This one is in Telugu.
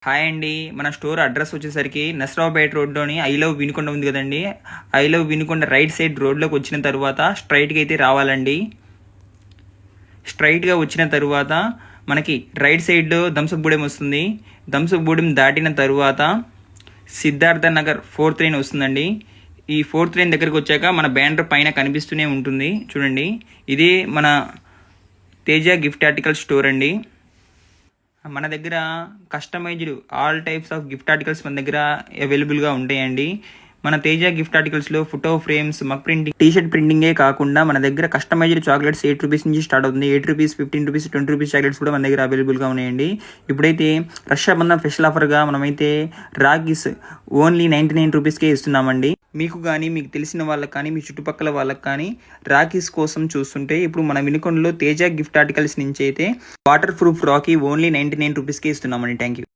హాయ్ అండి. మన స్టోర్ అడ్రస్ వచ్చేసరికి నసరావుపేట రోడ్లోని ఐ లవ్ వినుకొండ ఉంది కదండి. I love Vinukonda right side రోడ్లోకి వచ్చిన తర్వాత స్ట్రైట్గా అయితే రావాలండి. స్ట్రైట్గా వచ్చిన తర్వాత మనకి రైట్ సైడ్ థమ్సప్ గూడెం వస్తుంది. థమ్సప్ గూడెం దాటిన తర్వాత సిద్ధార్థ నగర్ 4th లైన్ వస్తుందండి. ఈ 4th లైన్ దగ్గరికి వచ్చాక మన బ్యానర్ పైన కనిపిస్తూనే ఉంటుంది చూడండి. ఇది మన తేజ గిఫ్ట్ ఆర్టికల్ స్టోర్ అండి. మన దగ్గర customised all types of gift articles మన దగ్గర అవైలబుల్గా ఉంటాయండి. మన తేజ గిఫ్ట్ ఆర్టికల్స్లో photo frames, mug printing, T-shirt ప్రింటింగే కాకుండా మన దగ్గర కస్టమైజ్డ్ చాక్లెట్స్ 8 రూపీస్ నుంచి స్టార్ట్ అవుతుంది. 8 రూపీస్, 15 రూపీస్, 20 రూపీస్ చాక్లెట్స్ కూడా మన దగ్గర అవైలబుల్గా ఉన్నాయండి. ఇప్పుడైతే రక్షాబంధన్ స్పెషల్ ఆఫర్గా మనమైతే రాఖీస్ ఓన్లీ 99 రూపీస్కే ఇస్తున్నామండి. మీకు కానీ, మీకు తెలిసిన వాళ్ళకి కానీ, మీ చుట్టుపక్కల వాళ్ళకి కానీ రాఖీస్ కోసం చూస్తుంటే ఇప్పుడు మన వినుకొండలో తేజ గిఫ్ట్ ఆర్టికల్స్ నుంచి అయితే వాటర్ ప్రూఫ్ రాఖీ ఓన్లీ 99 రూపీస్కే ఇస్తున్నామండి. Thank you.